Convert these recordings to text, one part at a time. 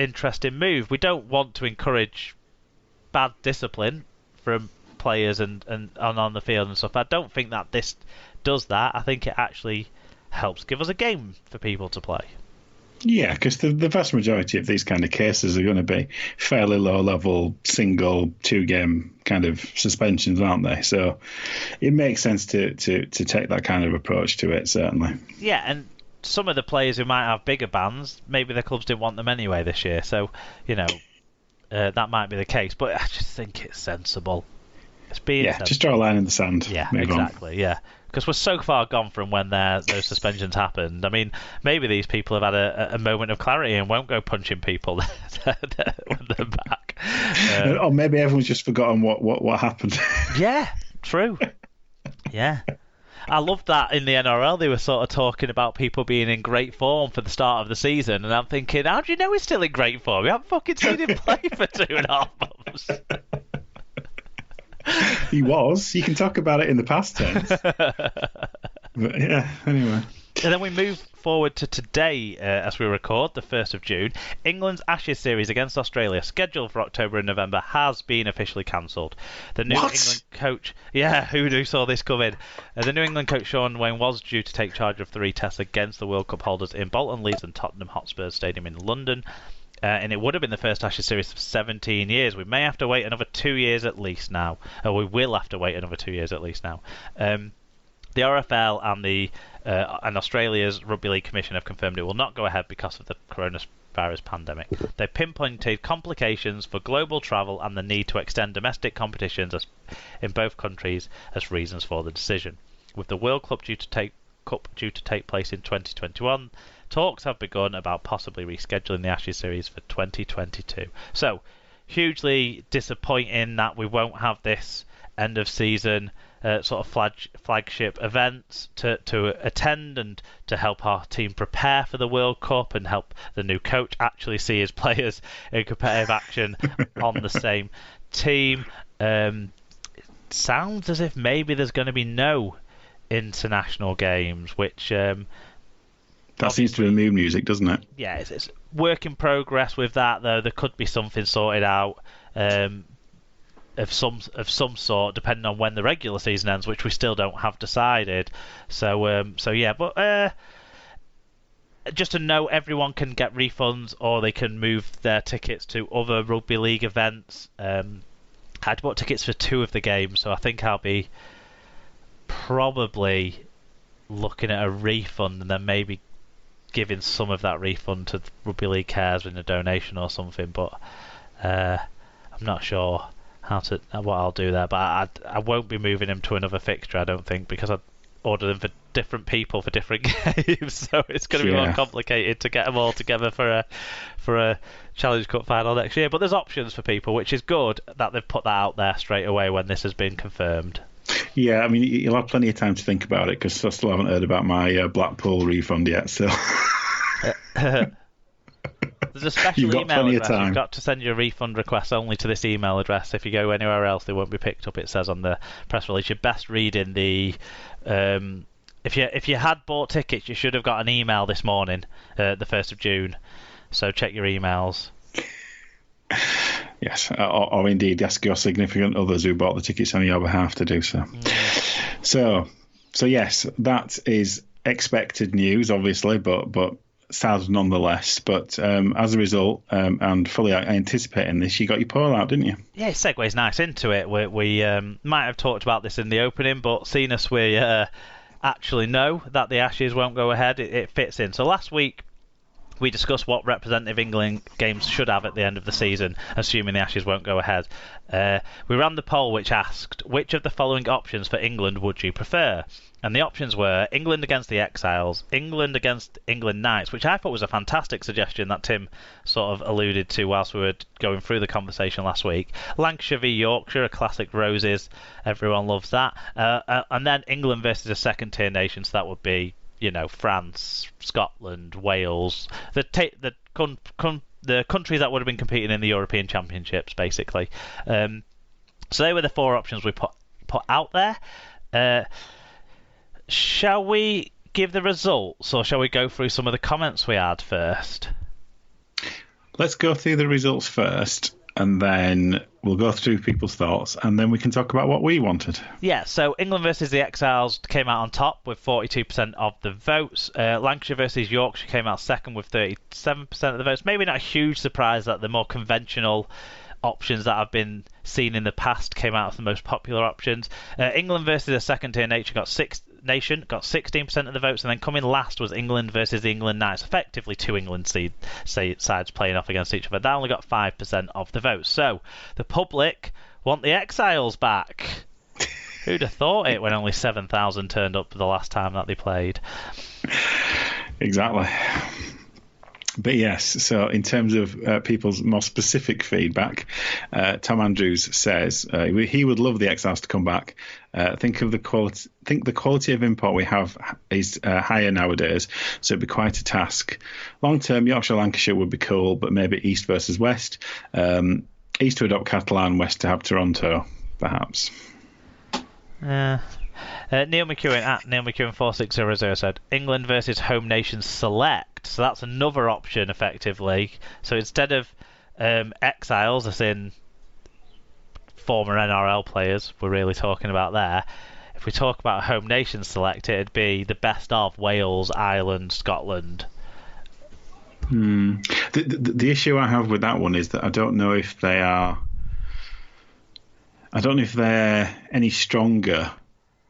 interesting move. We don't want to encourage bad discipline from players and on the field and stuff. I don't think that this does that. I think it actually helps give us a game for people to play. Yeah, because the vast majority of these kind of cases are going to be fairly low-level, single, two-game kind of suspensions, aren't they? So it makes sense to take that kind of approach to it, certainly. Yeah, and some of the players who might have bigger bans, maybe the clubs didn't want them anyway this year. So, that might be the case. But I just think it's sensible. It's being sensible. Just draw a line in the sand. Yeah, exactly, yeah. Because we're so far gone from when those suspensions happened. I mean, maybe these people have had a moment of clarity and won't go punching people when they're back. Or maybe everyone's just forgotten what happened. Yeah, true. Yeah. I loved that in the NRL they were sort of talking about people being in great form for the start of the season, and I'm thinking, how do you know he's still in great form? We haven't fucking seen him play for 2.5 months. He was. You can talk about it in the past tense. But yeah, anyway. And then we move forward to today as we record, the 1st of June. England's Ashes series against Australia, scheduled for October and November, has been officially cancelled. The New England coach... Yeah, who saw this coming? The New England coach Sean Wayne was due to take charge of 3 tests against the World Cup holders in Bolton, Leeds and Tottenham Hotspur Stadium in London. And it would have been the first Ashes series for 17 years. We may have to wait another 2 years at least now. Or we will have to wait another 2 years at least now. The RFL and Australia's Rugby League Commission have confirmed it will not go ahead because of the coronavirus pandemic. They pinpointed complications for global travel and the need to extend domestic competitions in both countries as reasons for the decision. With the World Cup due to take place in 2021, talks have begun about possibly rescheduling the Ashes series for 2022. So, hugely disappointing that we won't have this end of season sort of flagship events to attend and to help our team prepare for the World Cup and help the new coach actually see his players in competitive action on the same team. It sounds as if maybe there's going to be no international games, which that seems to be mood music, doesn't it? Yeah, it's work in progress with that, though. There could be something sorted out of some sort, depending on when the regular season ends, which we still don't have decided. So yeah, but just to know, everyone can get refunds or they can move their tickets to other rugby league events. I'd bought tickets for 2 of the games, so I think I'll be probably looking at a refund and then maybe giving some of that refund to Rugby League Cares in a donation or something. But I'm not sure what I'll do there. But I won't be moving them to another fixture, I don't think, because I'd order them for different people for different games, so it's going to be more complicated to get them all together for a Challenge Cup final next year. But there's options for people, which is good that they've put that out there straight away when this has been confirmed. Yeah, I mean, you'll have plenty of time to think about it, because I still haven't heard about my Blackpool refund yet. So there's a special email address. You've got to send your refund request only to this email address. If you go anywhere else, they won't be picked up. It says on the press release. You're best reading the. If you had bought tickets, you should have got an email this morning, the 1st of June. So check your emails. Yes, or indeed ask your significant others who bought the tickets on your behalf to do so. So yes, that is expected news, obviously, but sad nonetheless. But as a result, and fully anticipating this, you got your poll out, didn't you? Yeah, it segues nice into it. We might have talked about this in the opening, but seeing as we actually know that the Ashes won't go ahead, it fits in. So last week, we discussed what representative England games should have at the end of the season, assuming the Ashes won't go ahead. We ran the poll which asked, which of the following options for England would you prefer? And the options were England against the Exiles, England against England Knights, which I thought was a fantastic suggestion that Tim sort of alluded to whilst we were going through the conversation last week. Lancashire v Yorkshire, a classic Roses, everyone loves that. And then England versus a second-tier nation, so that would be, France, Scotland, Wales, the countries that would have been competing in the European Championships, basically. So they were the 4 options we put out there. Shall we give the results, or shall we go through some of the comments we had first? let's go through the results first, and then we'll go through people's thoughts, and then we can talk about what we wanted. Yeah, so England versus the Exiles came out on top with 42% of the votes. Lancashire versus Yorkshire came out second with 37% of the votes. Maybe not a huge surprise that the more conventional options that have been seen in the past came out as the most popular options. England versus a second-tier nation got 16% of the votes, and then coming last was England versus the England Knights, effectively two England sides playing off against each other. That only got 5% of the votes. So the public want the Exiles back. Who'd have thought it when only 7,000 turned up the last time that they played? Exactly. But yes, so in terms of people's more specific feedback, Tom Andrews says he would love the Exiles to come back. Think the quality of import we have is higher nowadays, so it'd be quite a task. Long term, Yorkshire, Lancashire would be cool, but maybe East versus West. East to adopt Catalan, West to have Toronto, perhaps. Neil McEwen at Neil McEwen 4600 said England versus home nation select. So that's another option, effectively. So instead of Exiles, as in former NRL players, we're really talking about there. If we talk about home nation select, it'd be the best of Wales, Ireland, Scotland. The issue I have with that one is that I don't know if they're any stronger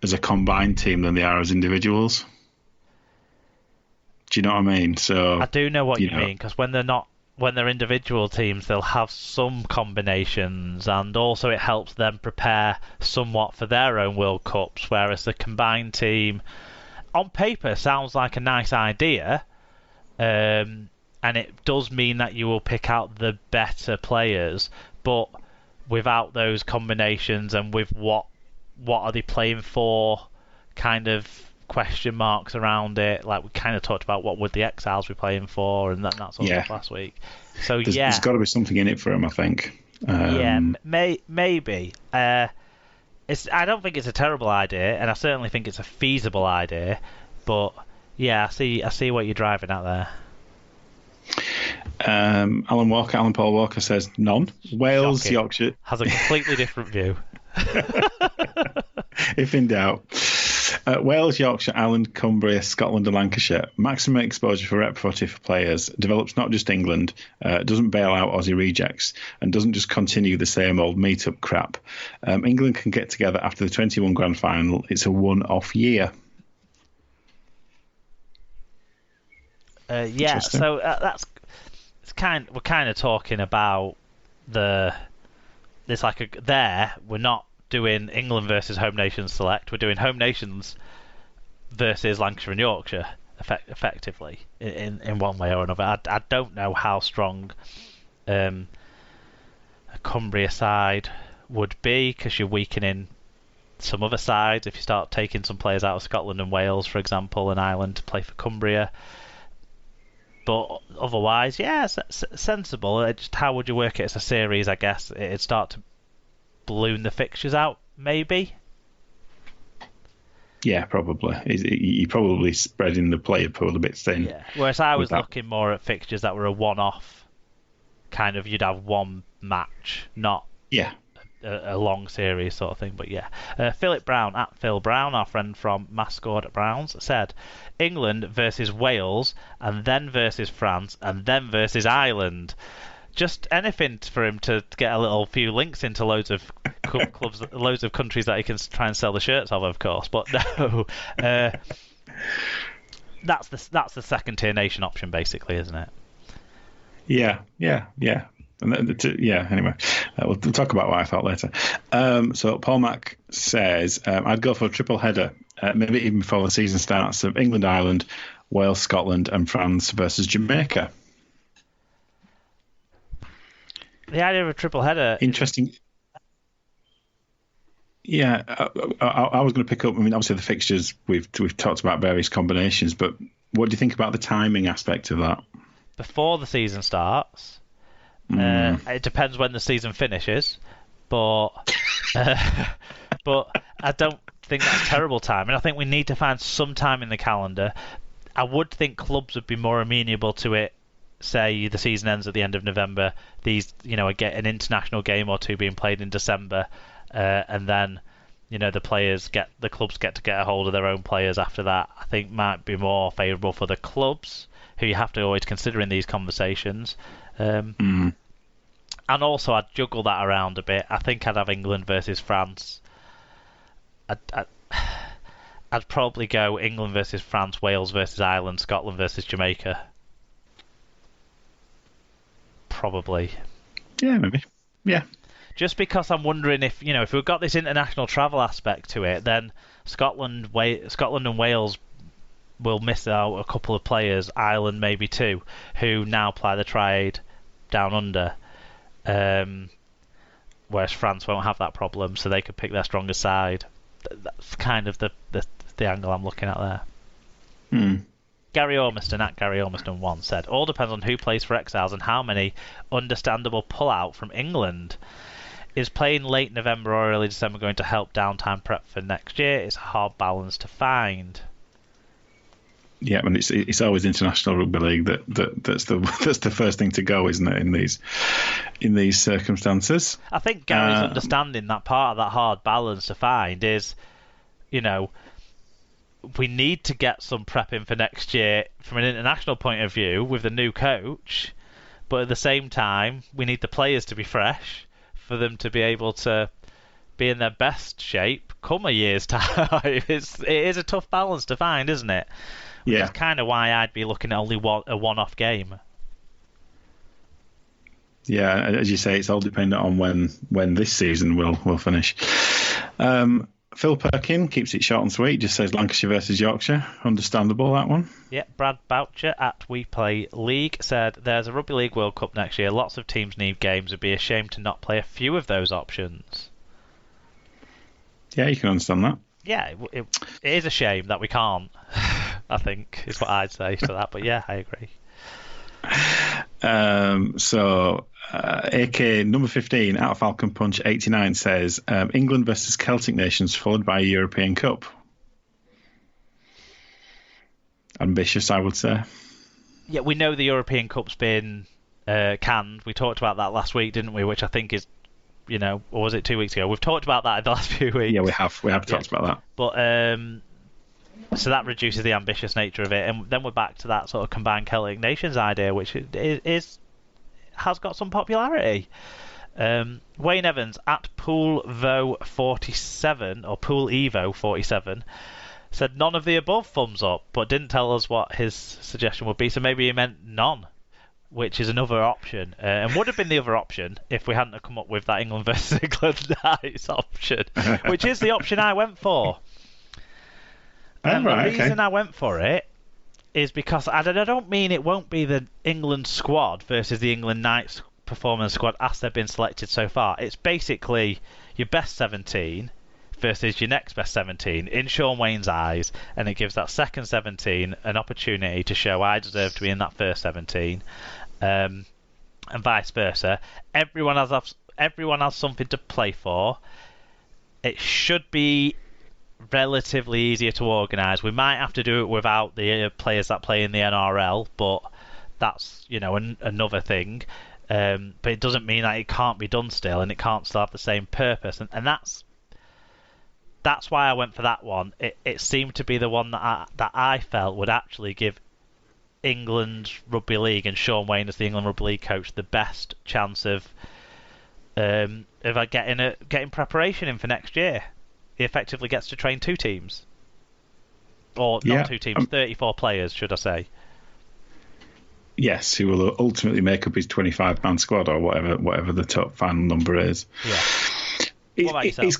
as a combined team than they are as individuals. Do you know what I mean? So I do know what you mean, because when they're individual teams, they'll have some combinations, and also it helps them prepare somewhat for their own World Cups, whereas the combined team, on paper, sounds like a nice idea, and it does mean that you will pick out the better players, but without those combinations and with what are they playing for kind of question marks around it, like we kind of talked about what would the Exiles be playing for and that sort of stuff last week. So there's got to be something in it for them, I think. Maybe. I don't think it's a terrible idea, and I certainly think it's a feasible idea, but yeah, I see what you're driving at there. Alan Paul Walker says none. Wales, Shocking. Yorkshire has a completely different view. If in doubt. Wales, Yorkshire, Ireland, Cumbria, Scotland and Lancashire. Maximum exposure for rep 40 for players. Develops not just England, doesn't bail out Aussie rejects, and doesn't just continue the same old meet-up crap. England can get together after the 21 grand final. It's a one-off year. So we're kind of talking about we're not doing England versus home nations select. We're doing home nations versus Lancashire and Yorkshire, effectively, in one way or another. I don't know how strong a Cumbria side would be, because you're weakening some other sides if you start taking some players out of Scotland and Wales, for example, and Ireland to play for Cumbria. But otherwise, sensible. Just how would you work it as a series? I guess it'd start to balloon the fixtures out, maybe. Yeah, probably. You're probably spreading the player pool a bit thin. Yeah. Whereas I was looking more at fixtures that were a one-off, kind of, you'd have one match, not a long series sort of thing. But yeah, Philip Brown at Phil Brown, our friend from Mascot at Browns, said England versus Wales, and then versus France, and then versus Ireland. Just anything for him to get a few links into loads of clubs, loads of countries that he can try and sell the shirts of course. But no, that's the second tier nation option, basically, isn't it? Yeah. Anyway, we'll talk about what I thought later. So Paul Mack says, I'd go for a triple header, maybe even before the season starts, of England, Ireland, Wales, Scotland and France versus Jamaica. The idea of a triple header... Interesting. Yeah, I was going to pick up, obviously the fixtures, we've talked about various combinations, but what do you think about the timing aspect of that? Before the season starts... it depends when the season finishes, but I don't think that's terrible timing. I think we need to find some time in the calendar. I would think clubs would be more amenable to it say the season ends at the end of November, these, get an international game or two being played in December, and then, the clubs get to get a hold of their own players after that, I think might be more favourable for the clubs, who you have to always consider in these conversations. And also, I'd juggle that around a bit. I think I'd have England versus France. I'd probably go England versus France, Wales versus Ireland, Scotland versus Jamaica. Probably. Yeah, maybe. Yeah. Just because I'm wondering if we've got this international travel aspect to it, then Scotland and Wales will miss out a couple of players, Ireland maybe two, who now play the triade down under. Whereas France won't have that problem, so they could pick their strongest side. That's kind of the angle I'm looking at there. Gary Ormiston at Gary Ormiston 1 said, all depends on who plays for Exiles and how many understandable pull-out from England. Is playing late November or early December going to help downtime prep for next year? It's a hard balance to find. Yeah, and it's always international rugby league that's the first thing to go, isn't it? In these circumstances, I think Gary's understanding that part of that hard balance to find is, we need to get some prep in for next year from an international point of view with the new coach, but at the same time, we need the players to be fresh for them to be able to be in their best shape come a year's time. It is a tough balance to find, isn't it? Which is kind of why I'd be looking at only a one-off game. Yeah, as you say, it's all dependent on when this season will finish. Phil Perkin keeps it short and sweet. Just says Lancashire versus Yorkshire. Understandable, that one. Yeah, Brad Boucher at We Play League said, there's a Rugby League World Cup next year. Lots of teams need games. It'd be a shame to not play a few of those options. Yeah, you can understand that. Yeah, it is a shame that we can't, I think, is what I'd say to that. But yeah, I agree. AK number 15 out of Falcon Punch 89 says England versus Celtic nations followed by a European Cup. Ambitious, I would say. Yeah, we know the European Cup's been canned. We talked about that last week, didn't we? Which I think is, or was it 2 weeks ago? We've talked about that in the last few weeks. Yeah, we have talked about that. But so that reduces the ambitious nature of it, and then we're back to that sort of combined Celtic nations idea, which has got some popularity. Wayne Evans at PoolVo47 or PoolEvo47 said none of the above, thumbs up, but didn't tell us what his suggestion would be, so maybe he meant none, which is another option, and would have been the other option if we hadn't have come up with that England versus England nice option, which is the option I went for. And the reason I went for it is because I don't mean it won't be the England squad versus the England Knights performance squad as they've been selected so far. It's basically your best 17 versus your next best 17 in Sean Wayne's eyes, and it gives that second 17 an opportunity to show I deserve to be in that first 17, and vice versa. Everyone has something to play for. It should be relatively easier to organise. We might have to do it without the players that play in the NRL, but that's another thing. But it doesn't mean that it can't be done still, and it can't still have the same purpose. And that's why I went for that one. It seemed to be the one that I felt would actually give England Rugby League and Sean Wayne as the England Rugby League coach the best chance of getting preparation in for next year. He effectively gets to train two teams. Or not two teams, 34 players, should I say. Yes, who will ultimately make up his 25-man squad or whatever the top final number is. Yeah. What about yourself?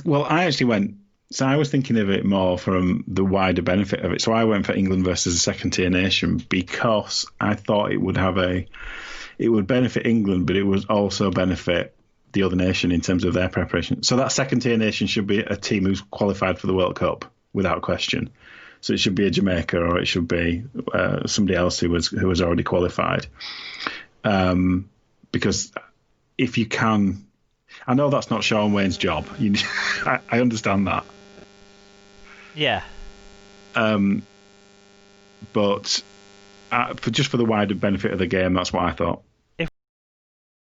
Well, I actually went... So I was thinking of it more from the wider benefit of it. So I went for England versus a second-tier nation because I thought it would benefit England, but it would also benefit the other nation in terms of their preparation. So that second-tier nation should be a team who's qualified for the World Cup without question. So it should be a Jamaica or it should be somebody else who was already qualified. Because if you can, I know that's not Sean Wayne's job. I understand that. Yeah. But just for the wider benefit of the game, that's what I thought.